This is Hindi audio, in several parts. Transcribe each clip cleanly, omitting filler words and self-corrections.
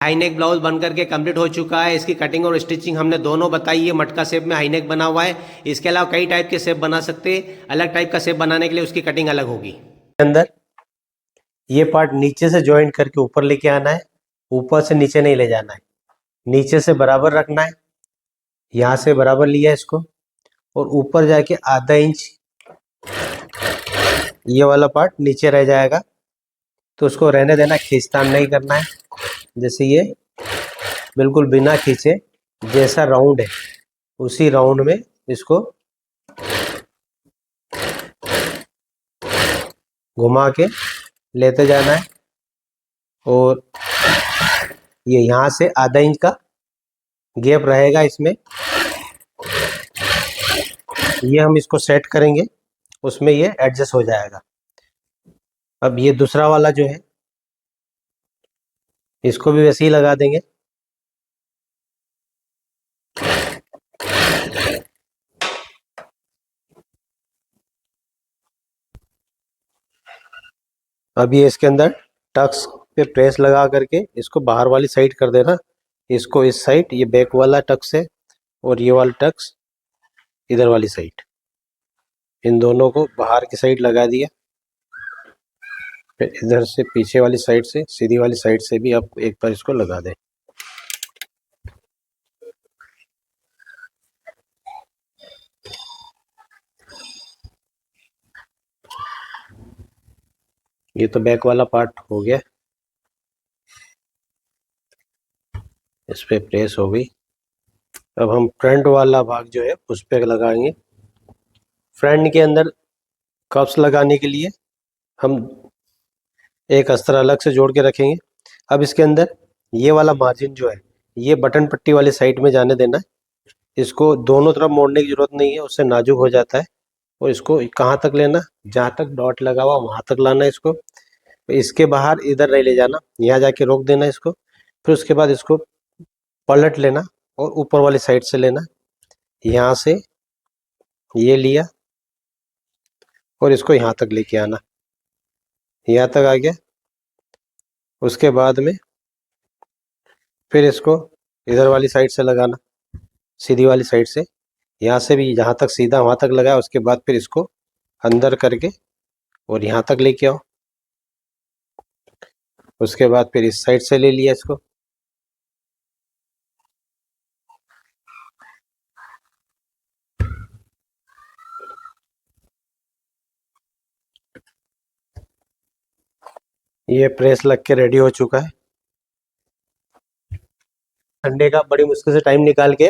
हाई नेक ब्लाउज बन करके कंप्लीट हो चुका है। इसकी कटिंग और स्टिचिंग हमने दोनों बताई है। मटका शेप में हाई नेक बना हुआ है। इसके अलावा कई टाइप के शेप बना सकते हैं। अलग टाइप का शेप बनाने के लिए उसकी कटिंग अलग होगी। अंदर ये पार्ट नीचे से ज्वाइंट करके ऊपर लेके आना है, ऊपर से नीचे नहीं ले जाना है, नीचे से बराबर रखना है। यहाँ से बराबर लिया इसको और ऊपर जाके आधा इंच ये वाला पार्ट नीचे रह जाएगा, तो उसको रहने देना, खींचतान नहीं करना है। जैसे ये बिल्कुल बिना खींचे जैसा राउंड है उसी राउंड में इसको घुमा के लेते जाना है। और ये यहाँ से आधा इंच का गैप रहेगा इसमें, ये हम इसको सेट करेंगे, उसमें ये एडजस्ट हो जाएगा। अब ये दूसरा वाला जो है इसको भी वैसे ही लगा देंगे। अब ये इसके अंदर टक्स पे प्रेस लगा करके इसको बाहर वाली साइड कर देना, इसको इस साइड, ये बैक वाला टक्स है और ये वाला टक्स इधर वाली साइड, इन दोनों को बाहर की साइड लगा दिया। फिर इधर से पीछे वाली साइड से, सीधी वाली साइड से भी आप एक बार इसको लगा दें। ये तो बैक वाला पार्ट हो गया, इस पे प्रेस हो गई। अब हम फ्रंट वाला भाग जो है उस पे लगाएंगे। फ्रंट के अंदर कप्स लगाने के लिए हम एक अस्तर अलग से जोड़ के रखेंगे। अब इसके अंदर ये वाला मार्जिन जो है ये बटन पट्टी वाली साइड में जाने देना है। इसको दोनों तरफ मोड़ने की जरूरत नहीं है, उससे नाजुक हो जाता है। और इसको कहाँ तक लेना, जहाँ तक डॉट लगा हुआ वहाँ तक लाना है इसको। इसके बाहर इधर नहीं ले जाना, यहाँ जाके रोक देना इसको। फिर उसके बाद इसको पलट लेना और ऊपर वाली साइड से लेना, यहाँ से ये लिया और इसको यहाँ तक लेके आना, यहाँ तक आ गया। उसके बाद में फिर इसको इधर वाली साइड से लगाना, सीधी वाली साइड से, यहाँ से भी जहाँ तक सीधा वहाँ तक लगाया। उसके बाद फिर इसको अंदर करके और यहाँ तक लेके आओ। उसके बाद फिर इस साइड से ले लिया इसको। ये प्रेस लग के रेडी हो चुका है। संडे का बड़ी मुश्किल से टाइम निकाल के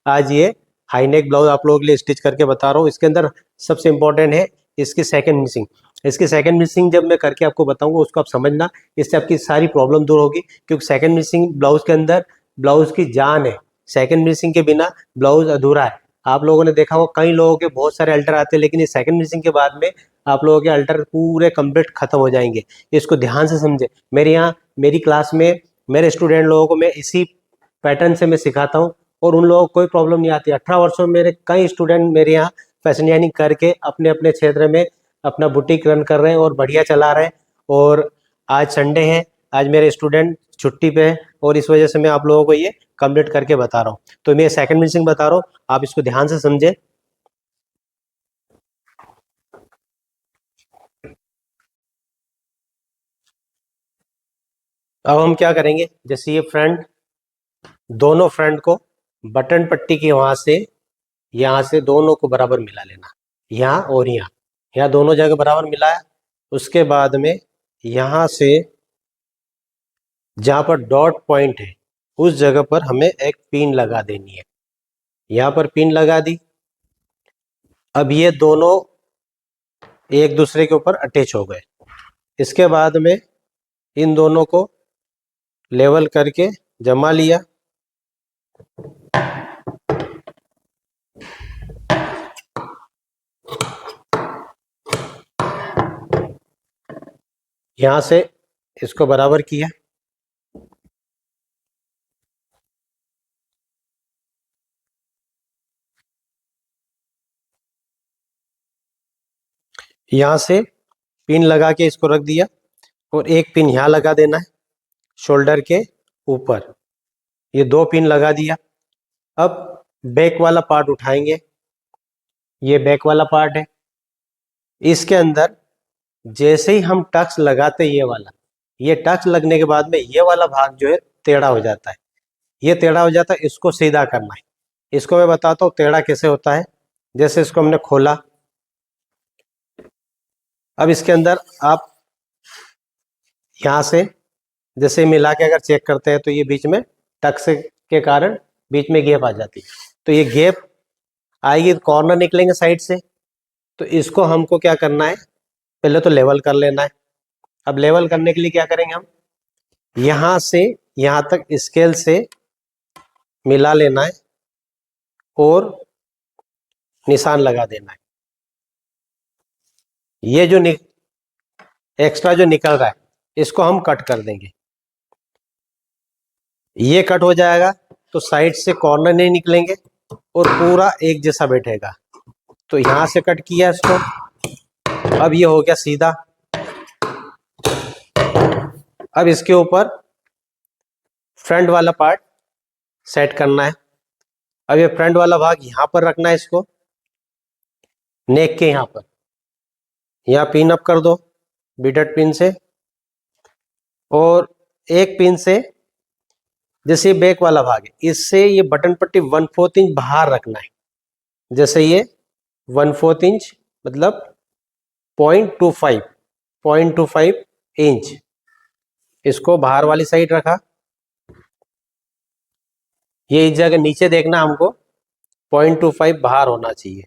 आज ये हाई नेक ब्लाउज आप लोगों के लिए स्टिच करके बता रहा हूँ। इसके अंदर सबसे इम्पोर्टेंट है इसकी सेकंड मिसिंग। इसकी सेकंड मिसिंग जब मैं करके आपको बताऊंगा उसको आप समझना, इससे आपकी सारी प्रॉब्लम दूर होगी। क्योंकि सेकंड मिसिंग ब्लाउज के अंदर ब्लाउज की जान है। सेकंड मिसिंग के बिना ब्लाउज अधूरा है। आप लोगों ने देखा हो कई लोगों के बहुत सारे अल्टर आते हैं, लेकिन ये सेकंड मिसिंग के बाद में आप लोगों के अल्टर पूरे कंप्लीट खत्म हो जाएंगे। इसको ध्यान से समझे। मेरे यहाँ मेरी क्लास में मेरे स्टूडेंट लोगों को मैं इसी पैटर्न से मैं सिखाता हूँ और उन लोगों को कोई प्रॉब्लम नहीं आती। 18 वर्षों में मेरे कई स्टूडेंट मेरे यहाँ फैशन डिजाइनिंग करके अपने अपने क्षेत्र में अपना बुटीक रन कर रहे हैं और बढ़िया चला रहे हैं। और आज संडे है, आज मेरे स्टूडेंट छुट्टी पे है और इस वजह से मैं आप लोगों को ये कंप्लीट करके बता रहा हूँ। तो मैं सेकंड मिसिंग बता रहा हूँ, आप इसको ध्यान से समझे। अब हम क्या करेंगे, जैसे ये फ्रंट, दोनों फ्रंट को बटन पट्टी के वहां से यहाँ से दोनों को बराबर मिला लेना, यहाँ और यहाँ, यहाँ दोनों जगह बराबर मिलाया। उसके बाद में यहाँ से जहाँ पर डॉट पॉइंट है उस जगह पर हमें एक पिन लगा देनी है। यहाँ पर पिन लगा दी। अब ये दोनों एक दूसरे के ऊपर अटैच हो गए। इसके बाद में इन दोनों को लेवल करके जमा लिया। यहाँ से इसको बराबर किया। यहाँ से पिन लगा के इसको रख दिया और एक पिन यहाँ लगा देना है शोल्डर के ऊपर, ये 2 पिन लगा दिया। अब बैक वाला पार्ट उठाएंगे, ये बैक वाला पार्ट है। इसके अंदर जैसे ही हम टक्स लगाते ये टक्स लगने के बाद में ये वाला भाग जो है टेढ़ा हो जाता है। ये टेढ़ा हो जाता है, इसको सीधा करना है। इसको मैं बताता हूँ टेढ़ा कैसे होता है। जैसे इसको हमने खोला, अब इसके अंदर आप यहाँ से जैसे मिला के अगर चेक करते हैं तो ये बीच में टक्स के कारण बीच में गैप आ जाती है। तो ये गैप आएगी, कॉर्नर निकलेंगे साइड से। तो इसको हमको क्या करना है, पहले तो लेवल कर लेना है। अब लेवल करने के लिए क्या करेंगे, हम यहाँ से यहाँ तक स्केल से मिला लेना है और निशान लगा देना है। ये जो एक्स्ट्रा जो निकल रहा है इसको हम कट कर देंगे। ये कट हो जाएगा तो साइड से कॉर्नर नहीं निकलेंगे और पूरा एक जैसा बैठेगा। तो यहां से कट किया इसको, अब ये हो गया सीधा। अब इसके ऊपर फ्रंट वाला पार्ट सेट करना है। अब ये फ्रंट वाला भाग यहां पर रखना है, इसको नेक के यहां पर, यहाँ पिन अप कर दो बीटेड पिन से, और एक पिन से जैसे ये बैक वाला भाग है इससे ये बटन पट्टी 1/4 इंच बाहर रखना है। जैसे ये 1/4 इंच मतलब 0.25 इंच, इसको बाहर वाली साइड रखा। ये इस जगह नीचे देखना हमको 0.25 बाहर होना चाहिए।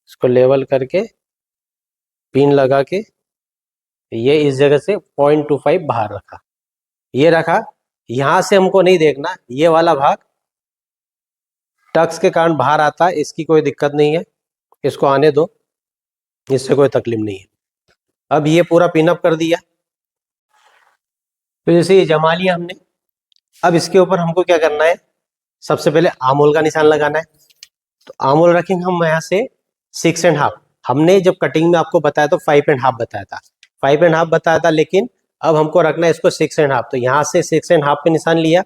इसको लेवल करके पिन लगा के ये इस जगह से 0.25 बाहर रखा, ये रखा। यहां से हमको नहीं देखना, ये वाला भाग टक्स के कारण बाहर आता है, इसकी कोई दिक्कत नहीं है, इसको आने दो, इससे कोई तकलीफ नहीं है। अब ये पूरा पिनअप कर दिया, तो जैसे ये जमा लिया हमने। अब इसके ऊपर हमको क्या करना है, सबसे पहले आर्म का निशान लगाना है। तो आर्म रखेंगे हम यहाँ से 6.5। हमने जब कटिंग में आपको बताया तो 5.5 बताया था, 5.5 बताया था, लेकिन अब हमको रखना है इसको 6.5। तो यहाँ से 6.5 पे निशान लिया।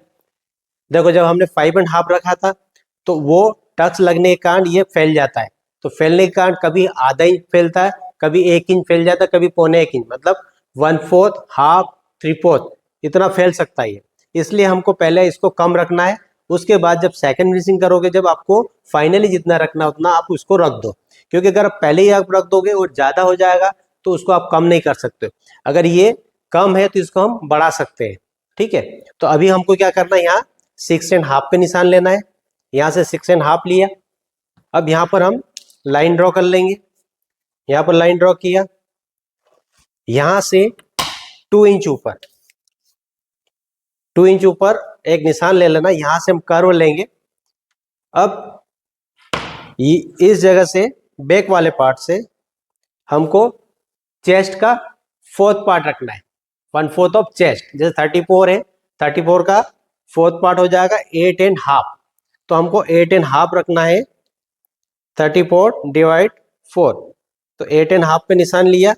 देखो जब हमने 5.5 रखा था तो वो टक्स लगने के कारण ये फैल जाता है। तो फैलने के कारण कभी आधा इंच फैलता है, कभी 1 इंच फैल जाता है, कभी 0.25 इंच, मतलब 1/4, हाफ, 3/4 इतना फैल सकता है। इसलिए हमको पहले इसको कम रखना है, उसके बाद जब सेकंड फिनिशिंग करोगे, जब आपको फाइनली जितना रखना उतना आप उसको रख दो। क्योंकि अगर आप पहले ही आप रख दोगे और ज़्यादा हो जाएगा तो उसको आप कम नहीं कर सकते। अगर ये कम है तो इसको हम बढ़ा सकते हैं, ठीक है। तो अभी हमको क्या करना है, यहाँ 6.5 पे निशान लेना है। यहाँ से 6.5 लिया। अब यहाँ पर हम लाइन ड्रॉ कर लेंगे। यहाँ पर लाइन ड्रॉ किया, यहाँ से 2 इंच ऊपर, 2 इंच ऊपर एक निशान ले लेना। यहाँ से हम कर्व लेंगे। अब इस जगह से बैक वाले पार्ट से हमको चेस्ट का 4th पार्ट रखना है, 1/4 ऑफ चेस्ट। जैसे 34 है, 34 का 4th पार्ट हो जाएगा 8.5। तो हमको 8.5 रखना है, 34/4। तो 8.5 पे निशान लिया।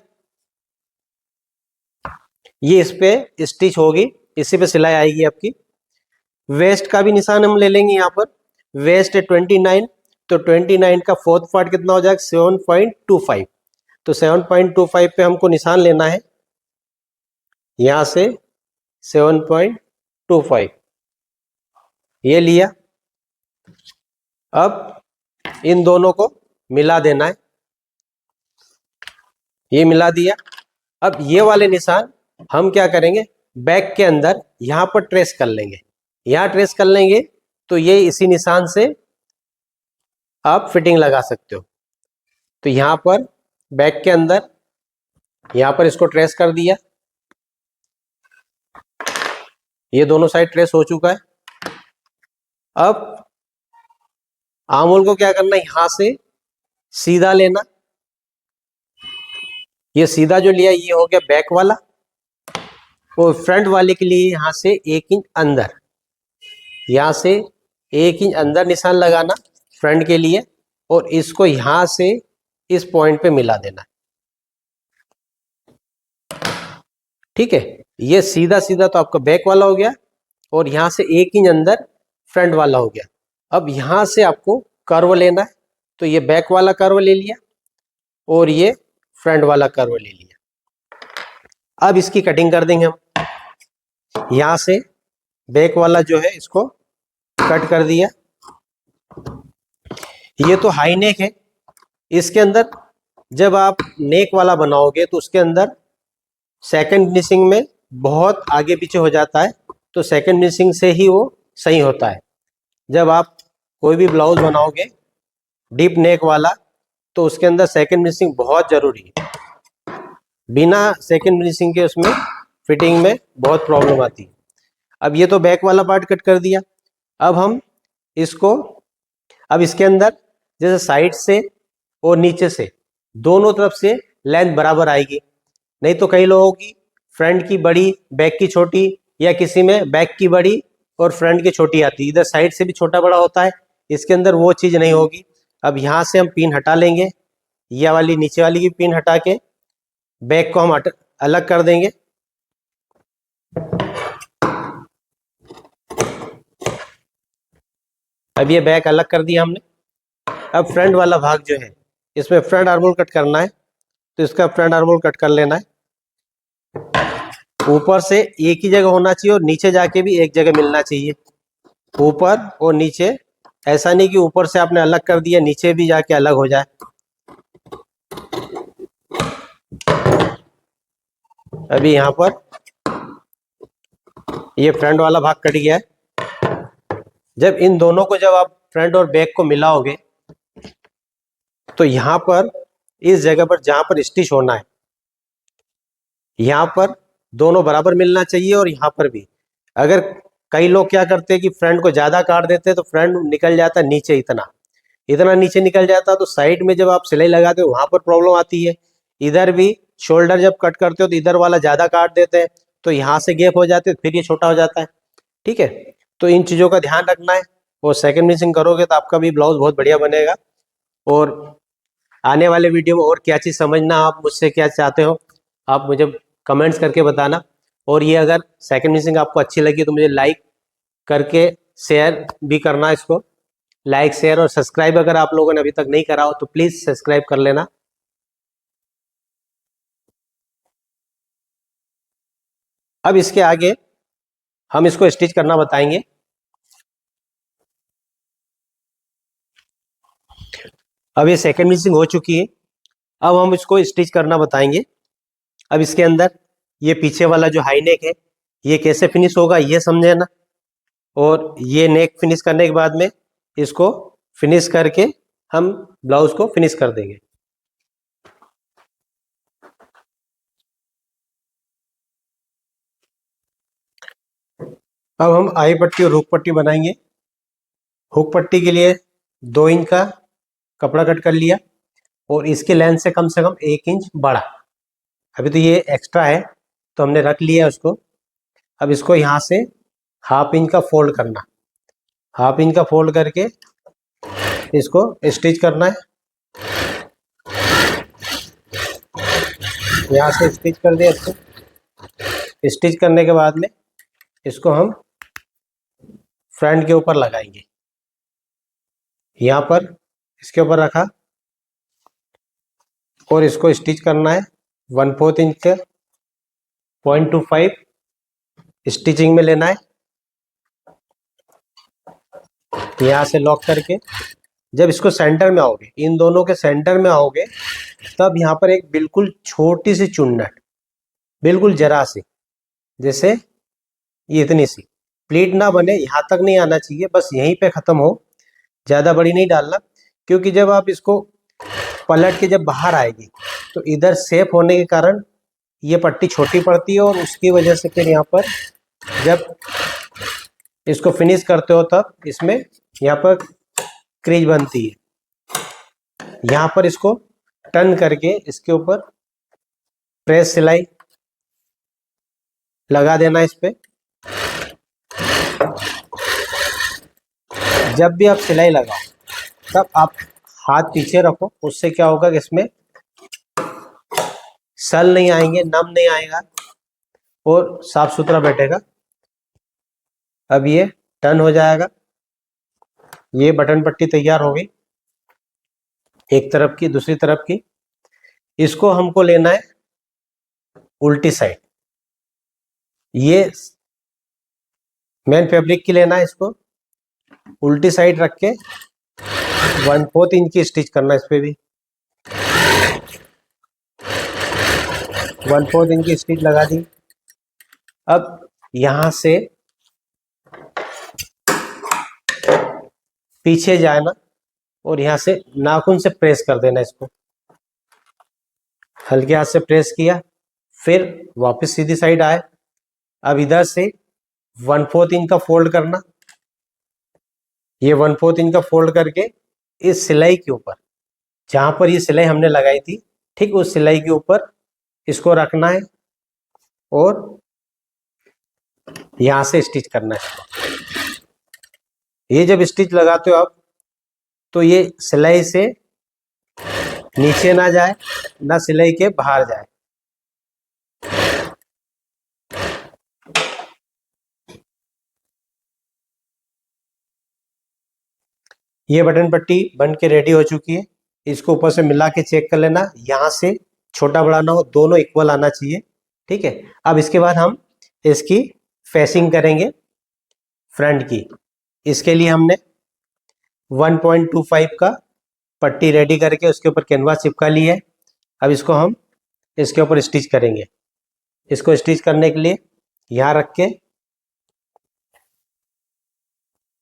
ये इस पे स्टिच होगी, इसी पे सिलाई आएगी आपकी। वेस्ट का भी निशान हम ले लेंगे। यहाँ पर वेस्ट है 29, तो 29 का 4th पार्ट कितना हो जाएगा, 7.25। तो 7.25 पे हमको निशान लेना है, यहाँ से 7.25 ये लिया। अब इन दोनों को मिला देना है, ये मिला दिया। अब ये वाले निशान हम क्या करेंगे, बैक के अंदर यहाँ पर ट्रेस कर लेंगे। यहाँ ट्रेस कर लेंगे तो ये इसी निशान से आप फिटिंग लगा सकते हो। तो यहाँ पर बैक के अंदर यहाँ पर इसको ट्रेस कर दिया, ये दोनों साइड ट्रेस हो चुका है। अब आर्म को क्या करना है, यहाँ से सीधा लेना। ये सीधा जो लिया ये हो गया बैक वाला, और फ्रंट वाले के लिए यहाँ से 1 इंच अंदर, यहाँ से 1 इंच अंदर निशान लगाना फ्रंट के लिए, और इसको यहाँ से इस पॉइंट पे मिला देना, ठीक है। ये सीधा सीधा तो आपका बैक वाला हो गया और यहाँ से 1 इंच अंदर फ्रंट वाला हो गया। अब यहाँ से आपको कर्व लेना है, तो ये बैक वाला कर्व ले लिया और ये फ्रंट वाला कर्व ले लिया। अब इसकी कटिंग कर देंगे हम। यहाँ से बैक वाला जो है इसको कट कर दिया। ये तो हाई नेक है, इसके अंदर जब आप नेक वाला बनाओगे तो उसके अंदर सेकंड फिनिशिंग में बहुत आगे पीछे हो जाता है, तो सेकंड फिनिशिंग से ही वो सही होता है। जब आप कोई भी ब्लाउज बनाओगे डीप नेक वाला तो उसके अंदर सेकंड फिनिशिंग बहुत जरूरी है। बिना सेकंड फिनिशिंग के उसमें फिटिंग में बहुत प्रॉब्लम आती है। अब ये तो बैक वाला पार्ट कट कर दिया। अब हम इसको, अब इसके अंदर जैसे साइड से और नीचे से दोनों तरफ से लेंथ बराबर आएगी। नहीं तो कई लोगों की फ्रंट की बड़ी बैक की छोटी, या किसी में बैक की बड़ी और फ्रंट की छोटी आती है, इधर साइड से भी छोटा बड़ा होता है। इसके अंदर वो चीज़ नहीं होगी। अब यहाँ से हम पिन हटा लेंगे, यह वाली नीचे वाली की पिन हटा के बैक को हम अलग कर देंगे। अब ये बैक अलग कर दिया हमने। अब फ्रंट वाला भाग जो है इसमें फ्रंट आर्मोल कट करना है, तो इसका फ्रंट आर्मोल कट कर लेना है। ऊपर से एक ही जगह होना चाहिए और नीचे जाके भी एक जगह मिलना चाहिए, ऊपर और नीचे। ऐसा नहीं कि ऊपर से आपने अलग कर दिया नीचे भी जाके अलग हो जाए। अभी यहाँ पर ये फ्रंट वाला भाग कट गया है। जब इन दोनों को जब आप फ्रंट और बैक को मिलाओगे तो यहाँ पर इस जगह पर जहाँ पर स्टिच होना है यहाँ पर दोनों बराबर मिलना चाहिए, और यहाँ पर भी। अगर कई लोग क्या करते हैं कि फ्रंट को ज्यादा काट देते हैं तो फ्रंट निकल जाता है नीचे, इतना इतना नीचे निकल जाता है, तो साइड में जब आप सिलाई लगाते हो वहां पर प्रॉब्लम आती है। इधर भी शोल्डर जब कट करते हो तो इधर वाला ज्यादा काट देते हैं, तो यहाँ से गैप हो जाते हैं, फिर ये छोटा हो जाता है। ठीक है, तो इन चीजों का ध्यान रखना है, और सेकंड फिनिशिंग करोगे तो आपका भी ब्लाउज बहुत बढ़िया बनेगा। और आने वाले वीडियो में और क्या चीज़ समझना, आप मुझसे क्या चाहते हो, आप मुझे कमेंट्स करके बताना। और ये अगर सेकंड फिनिशिंग आपको अच्छी लगी तो मुझे लाइक करके शेयर भी करना। इसको लाइक शेयर और सब्सक्राइब अगर आप लोगों ने अभी तक नहीं करा हो तो प्लीज़ सब्सक्राइब कर लेना। अब इसके आगे हम इसको स्टिच करना बताएंगे। अब ये सेकंड फिनिशिंग हो चुकी है, अब हम इसको स्टिच करना बताएंगे। अब इसके अंदर ये पीछे वाला जो हाई नेक है ये कैसे फिनिश होगा ये समझे ना, और ये नेक फिनिश करने के बाद में इसको फिनिश करके हम ब्लाउज को फिनिश कर देंगे। अब हम आई पट्टी और हुक पट्टी बनाएंगे। हुक पट्टी के लिए 2 इंच का कपड़ा कट कर लिया और इसके लेंथ से कम 1 इंच बड़ा। अभी तो ये एक्स्ट्रा है तो हमने रख लिया उसको। अब इसको यहाँ से ½ इंच का फोल्ड करना, ½ इंच का फोल्ड करके इसको स्टिच करना है। यहाँ से स्टिच कर दिया इसको। स्टिच करने के बाद में इसको हम फ्रंट के ऊपर लगाएंगे। यहाँ पर इसके ऊपर रखा और इसको स्टिच करना है 1/4 इंच का 0.25 स्टिचिंग में लेना है। यहाँ से लॉक करके जब इसको सेंटर में आओगे, इन दोनों के सेंटर में आओगे, तब यहाँ पर एक बिल्कुल छोटी सी चुन्नट, बिल्कुल जरा सी, जैसे ये इतनी सी, प्लीट ना बने यहाँ तक नहीं आना चाहिए, बस यहीं पे खत्म हो, ज़्यादा बड़ी नहीं डालना। क्योंकि जब आप इसको पलट के जब बाहर आएगी तो इधर सेफ होने के कारण ये पट्टी छोटी पड़ती है, और उसकी वजह से फिर यहाँ पर जब इसको फिनिश करते हो तब इसमें यहाँ पर क्रीज बनती है। यहाँ पर इसको टर्न करके इसके ऊपर प्रेस सिलाई लगा देना इस पे। जब भी आप सिलाई लगाओ तब आप हाथ पीछे रखो, उससे क्या होगा कि इसमें सल नहीं आएंगे, नम नहीं आएगा, और साफ सुथरा बैठेगा। अब ये टर्न हो जाएगा। ये बटन पट्टी तैयार हो गई, एक तरफ की, दूसरी तरफ की। इसको हमको लेना है उल्टी साइड। ये मेन फैब्रिक की लेना है, इसको उल्टी साइड रख के 1/4 इंच की स्टिच करना है। इस पे भी 1/4 इंच की स्टिच लगा दी। अब यहां से पीछे जाना और यहां से नाखून से प्रेस कर देना। इसको हल्के हाथ से प्रेस किया, फिर वापस सीधी साइड आए। अब इधर से 1/4 इंच का फोल्ड करना। ये 1/4 इंच का फोल्ड करके इस सिलाई के ऊपर, जहां पर ये सिलाई हमने लगाई थी, ठीक उस सिलाई के ऊपर इसको रखना है और यहां से स्टिच करना है इसको। ये जब स्टिच लगाते हो आप, तो ये सिलाई से नीचे ना जाए, ना सिलाई के बाहर जाए। ये बटन पट्टी बन के रेडी हो चुकी है। इसको ऊपर से मिला के चेक कर लेना, यहाँ से छोटा बड़ा ना हो, दोनों इक्वल आना चाहिए। ठीक है। अब इसके बाद हम इसकी फेसिंग करेंगे फ्रंट की। इसके लिए हमने 1.25 का पट्टी रेडी करके उसके ऊपर कैनवास चिपका ली है। अब इसको हम इसके ऊपर स्टिच करेंगे। इसको स्टिच करने के लिए यहाँ रख के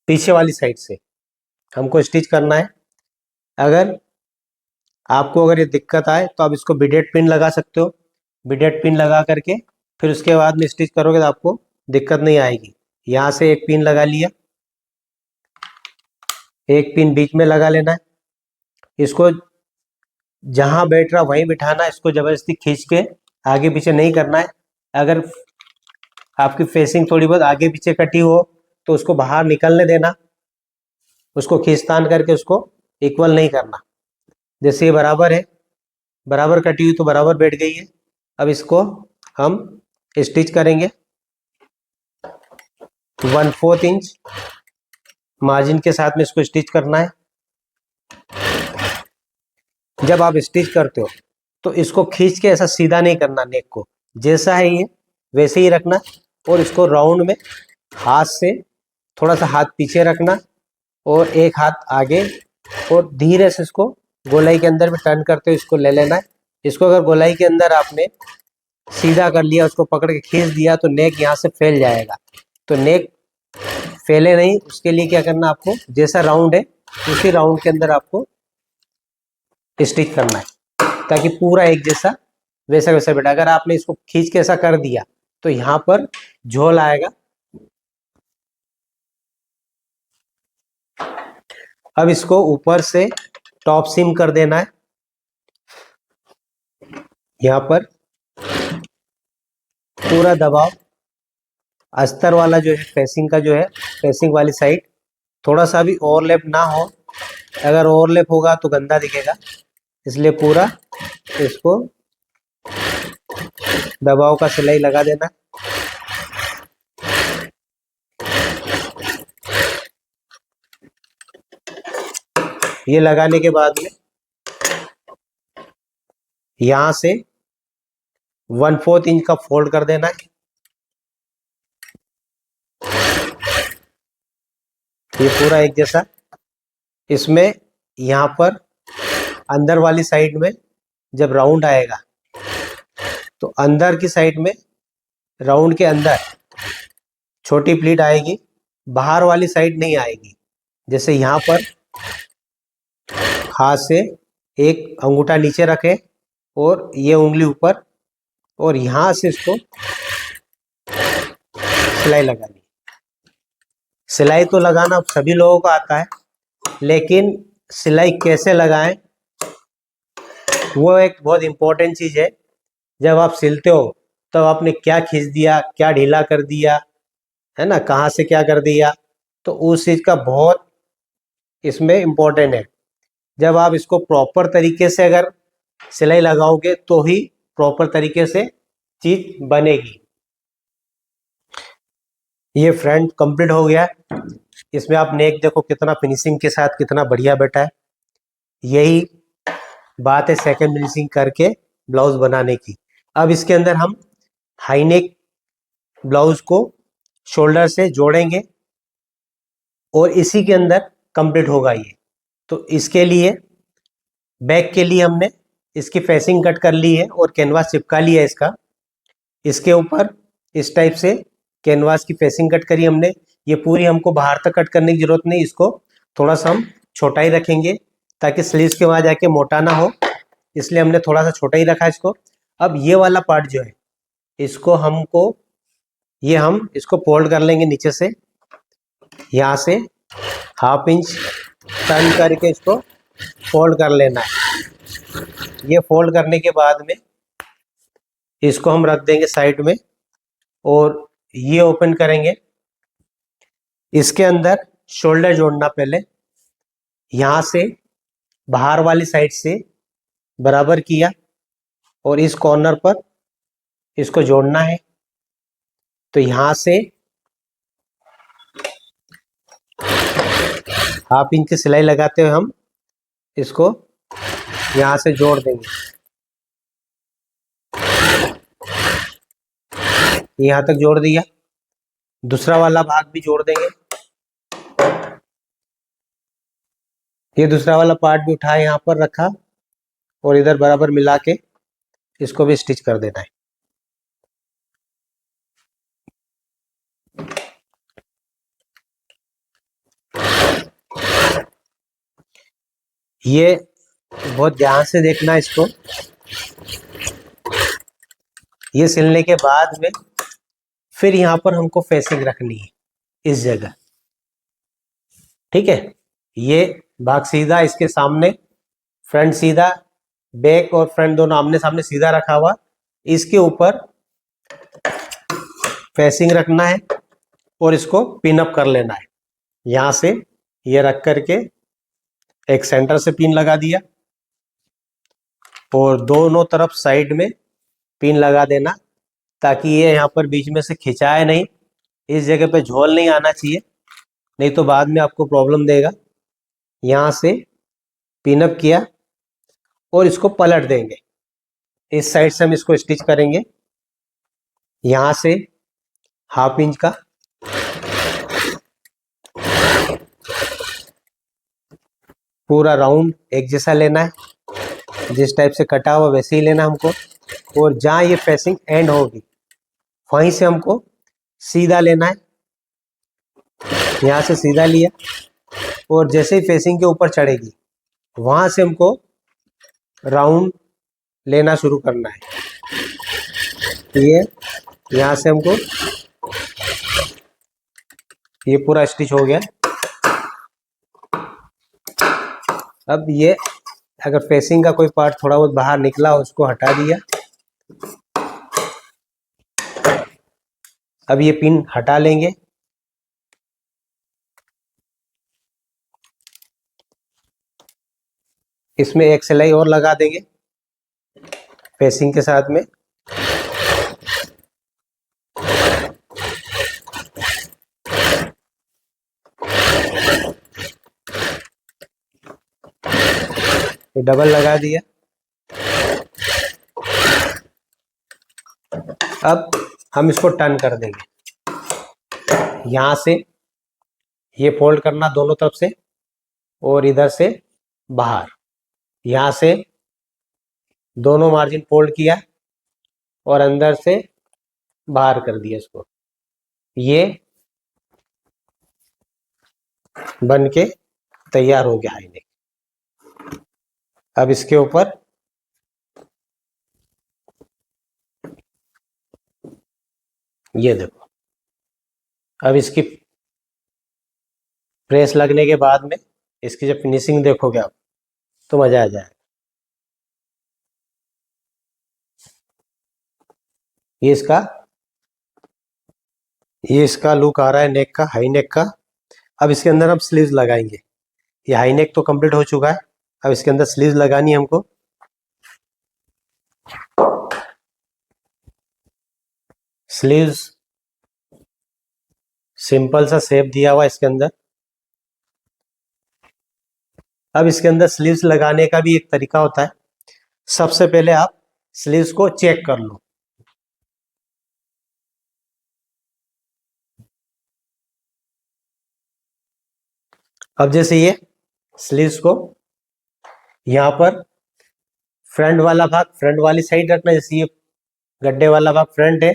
पीछे वाली साइड से हमको स्टिच करना है। अगर ये दिक्कत आए तो आप इसको बिडेट पिन लगा सकते हो। बिडेट पिन लगा करके फिर उसके बाद में स्टिच करोगे तो आपको दिक्कत नहीं आएगी। यहाँ से एक पिन लगा लिया, एक पिन बीच में लगा लेना है। इसको जहां बैठ रहा वहीं बिठाना है। इसको जबरदस्ती खींच के आगे पीछे नहीं करना है। अगर आपकी फेसिंग थोड़ी बहुत आगे पीछे कटी हो तो उसको बाहर निकलने देना। उसको खींचतान करके उसको इक्वल नहीं करना। जैसे ये बराबर है, बराबर कटी हुई तो बराबर बैठ गई है। अब इसको हम स्टिच करेंगे 1/4 इंच मार्जिन के साथ में इसको स्टिच करना है। जब आप स्टिच करते हो तो इसको खींच के ऐसा सीधा नहीं करना, नेक को जैसा है ये वैसे ही रखना और इसको राउंड में हाथ से थोड़ा सा हाथ पीछे रखना और एक हाथ आगे और धीरे से इसको गोलाई के अंदर में टर्न करते हुए इसको ले लेना है। इसको अगर गोलाई के अंदर आपने सीधा कर लिया, उसको पकड़ के खींच दिया तो नेक यहाँ से फैल जाएगा। तो नेक फैले नहीं, उसके लिए क्या करना, आपको जैसा राउंड है उसी राउंड के अंदर आपको स्टिच करना है ताकि पूरा एक जैसा वैसा वैसा बैठा। अगर आपने इसको खींच के ऐसा कर दिया तो यहाँ पर झोल आएगा। अब इसको ऊपर से टॉप सीम कर देना है। यहाँ पर पूरा दबाव, अस्तर वाला जो है फेसिंग का जो है, फेसिंग वाली साइड थोड़ा सा भी ओवरलैप ना हो। अगर ओवरलैप होगा तो गंदा दिखेगा, इसलिए पूरा इसको दबाव का सिलाई लगा देना। ये लगाने के बाद में यहां से 1/4 इंच का फोल्ड कर देना है। ये पूरा एक जैसा। इसमें यहाँ पर अंदर वाली साइड में जब राउंड आएगा तो अंदर की साइड में राउंड के अंदर छोटी प्लीट आएगी, बाहर वाली साइड नहीं आएगी। जैसे यहाँ पर हाथ से एक अंगूठा नीचे रखें और ये उंगली ऊपर और यहाँ से इसको सिलाई लगानी। सिलाई तो लगाना सभी लोगों को आता है, लेकिन सिलाई कैसे लगाएं वो एक बहुत इम्पोर्टेंट चीज़ है। जब आप सिलते हो तब आपने क्या खींच दिया, क्या ढीला कर दिया, है ना, कहाँ से क्या कर दिया, तो उस चीज़ का बहुत इसमें इम्पोर्टेंट है। जब आप इसको प्रॉपर तरीके से अगर सिलाई लगाओगे तो ही प्रॉपर तरीके से चीज़ बनेगी। ये फ्रंट कंप्लीट हो गया। इसमें आप नेक देखो कितना फिनिशिंग के साथ कितना बढ़िया बैठा है। यही बात है सेकंड फिनिशिंग करके ब्लाउज बनाने की। अब इसके अंदर हम हाई नेक ब्लाउज को शोल्डर से जोड़ेंगे और इसी के अंदर कंप्लीट होगा ये। तो इसके लिए बैक के लिए हमने इसकी फेसिंग कट कर ली है और कैनवास चिपका लिया है इसका। इसके ऊपर इस टाइप से कैनवास की फेसिंग कट करी हमने। ये पूरी हमको बाहर तक कट करने की जरूरत नहीं, इसको थोड़ा सा हम छोटा ही रखेंगे ताकि स्लीव्स के वहां जाके मोटा ना हो, इसलिए हमने थोड़ा सा छोटा ही रखा इसको। अब ये वाला पार्ट जो है इसको हमको हम इसको फोल्ड कर लेंगे नीचे से, यहाँ से ½ इंच टर्न करके इसको फोल्ड कर लेना है। ये फोल्ड करने के बाद में इसको हम रख देंगे साइड में और ये ओपन करेंगे। इसके अंदर शोल्डर जोड़ना, पहले यहाँ से बाहर वाली साइड से बराबर किया और इस कॉर्नर पर इसको जोड़ना है। तो यहाँ से ½ इंच की सिलाई लगाते हुए हम इसको यहाँ से जोड़ देंगे, यहाँ तक जोड़ दिया। दूसरा वाला भाग भी जोड़ देंगे। ये दूसरा वाला पार्ट भी उठाए यहाँ पर रखा और इधर बराबर मिला के इसको भी स्टिच कर देना है। ये बहुत ध्यान से देखना इसको। ये सिलने के बाद में फिर यहाँ पर हमको फेसिंग रखनी है इस जगह, ठीक है। ये भाग सीधा इसके सामने, फ्रंट सीधा, बैक और फ्रंट दोनों आमने सामने सीधा रखा हुआ। इसके ऊपर फेसिंग रखना है और इसको पिन अप कर लेना है। यहाँ से ये रख करके एक सेंटर से पिन लगा दिया और दोनों तरफ साइड में पिन लगा देना ताकि ये यहाँ पर बीच में से खिंचाए नहीं। इस जगह पे झोल नहीं आना चाहिए, नहीं तो बाद में आपको प्रॉब्लम देगा। यहाँ से पिन अप किया और इसको पलट देंगे। इस साइड से हम इसको स्टिच करेंगे। यहाँ से ½ इंच का पूरा राउंड एक जैसा लेना है, जिस टाइप से कटा हुआ वैसे ही लेना हमको। और जहाँ ये फेसिंग एंड होगी वहीं से हमको सीधा लेना है। यहाँ से सीधा लिया और जैसे ही फेसिंग के ऊपर चढ़ेगी वहाँ से हमको राउंड लेना शुरू करना है। ये यहाँ से हमको ये पूरा स्टिच हो गया। अब ये अगर फेसिंग का कोई पार्ट थोड़ा बहुत बाहर निकला उसको हटा दिया। अब ये पिन हटा लेंगे। इसमें एक सिलाई और लगा देंगे फेसिंग के साथ में। ये डबल लगा दिया। अब हम इसको टर्न कर देंगे। यहाँ से ये फोल्ड करना दोनों तरफ से और इधर से बाहर। यहाँ से दोनों मार्जिन फोल्ड किया और अंदर से बाहर कर दिया इसको। ये बन के तैयार हो गया हाई नेक। अब इसके ऊपर ये देखो, अब इसकी प्रेस लगने के बाद में इसकी जब फिनिशिंग देखोगे आप तो मजा आ जाएगा। ये इसका लुक आ रहा है नेक का, हाई नेक का। अब इसके अंदर हम स्लीव्स लगाएंगे। ये हाई नेक तो कंप्लीट हो चुका है, अब इसके अंदर स्लीव्स लगानी है हमको। स्लीव्स सिंपल सा शेप दिया हुआ इसके अंदर। अब इसके अंदर स्लीव्स लगाने का भी एक तरीका होता है। सबसे पहले आप स्लीव्स को चेक कर लो। अब जैसे ये स्लीव्स को यहाँ पर फ्रंट वाला भाग फ्रंट वाली साइड रखना, जैसे ये गड्ढे वाला भाग फ्रंट है,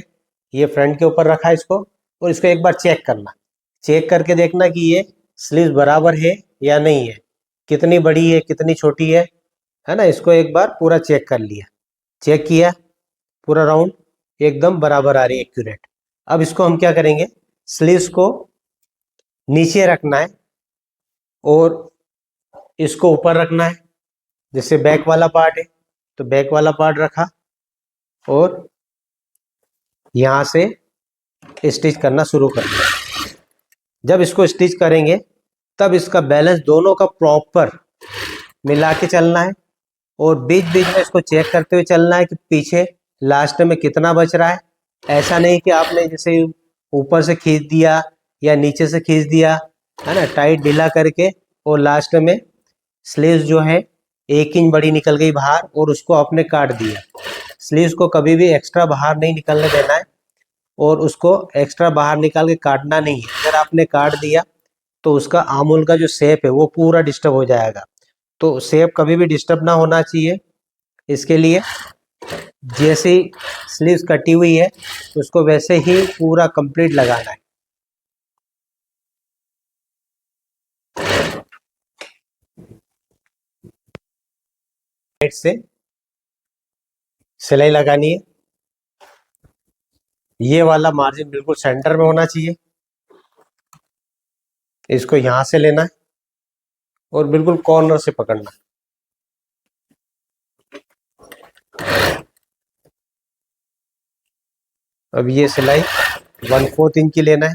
ये फ्रंट के ऊपर रखा है इसको, और इसको एक बार चेक करना। चेक करके देखना कि ये स्लीव्स बराबर है या नहीं है, कितनी बड़ी है कितनी छोटी है ना। इसको एक बार पूरा चेक कर लिया, चेक किया, पूरा राउंड एकदम बराबर आ रही है, एक्यूरेट। अब इसको हम क्या करेंगे, स्लीव्स को नीचे रखना है और इसको ऊपर रखना है। जैसे बैक वाला पार्ट है तो बैक वाला पार्ट रखा और यहाँ से स्टिच करना शुरू कर दिया। जब इसको स्टिच करेंगे तब इसका बैलेंस दोनों का प्रॉपर मिला के चलना है और बीच बीच में इसको चेक करते हुए चलना है कि पीछे लास्ट में कितना बच रहा है। ऐसा नहीं कि आपने जैसे ऊपर से खींच दिया या नीचे से खींच दिया, है ना, टाइट ढीला करके, और लास्ट में स्लीव्स जो है 1 इंच बड़ी निकल गई बाहर और उसको आपने काट दिया। स्लीव्स को कभी भी एक्स्ट्रा बाहर नहीं निकलने देना है और उसको एक्स्ट्रा बाहर निकाल के काटना नहीं है। अगर आपने काट दिया तो उसका आमुल का जो शेप है वो पूरा डिस्टर्ब हो जाएगा। तो शेप कभी भी डिस्टर्ब ना होना चाहिए। इसके लिए जैसे स्लीव्स कटी हुई है उसको वैसे ही पूरा कंप्लीट लगाना है। साइड से सिलाई लगानी है। ये वाला मार्जिन बिल्कुल सेंटर में होना चाहिए। इसको यहां से लेना है और बिल्कुल कॉर्नर से पकड़ना। अब ये सिलाई 1/4 इंच की लेना है।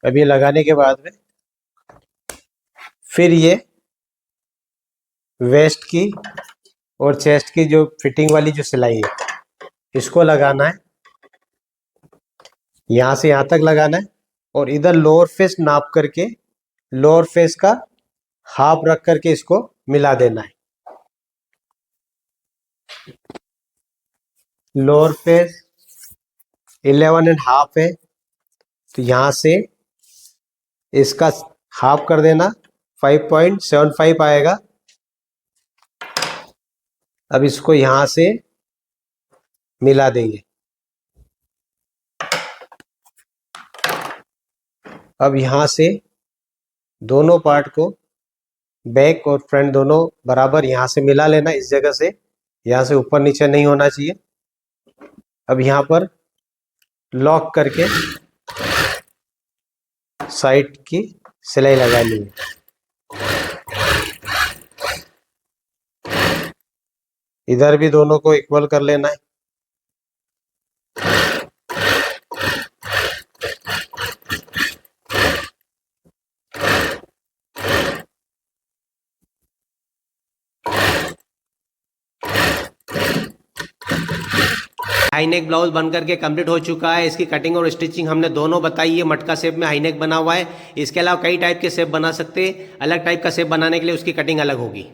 अब ये लगाने के बाद में फिर ये वेस्ट की और चेस्ट की जो फिटिंग वाली जो सिलाई है इसको लगाना है। यहां से यहां तक लगाना है और इधर लोअर फेस नाप करके लोअर फेस का हाफ रख करके इसको मिला देना है। लोअर फेस 11.5 है तो यहां से इसका हाफ कर देना, 5.75 आएगा। अब इसको यहां से मिला देंगे। अब यहां से दोनों पार्ट को बैक और फ्रंट दोनों बराबर यहां से मिला लेना। इस जगह से यहां से ऊपर नीचे नहीं होना चाहिए। अब यहां पर लॉक करके साइड की सिलाई लगा ली है। इधर भी दोनों को इक्वल कर लेना है। हाईनेक ब्लाउज बनकर के कंप्लीट हो चुका है। इसकी कटिंग और स्टिचिंग हमने दोनों बताई है। मटका शेप में हाईनेक बना हुआ है। इसके अलावा कई टाइप के शेप बना सकते हैं। अलग टाइप का शेप बनाने के लिए उसकी कटिंग अलग होगी।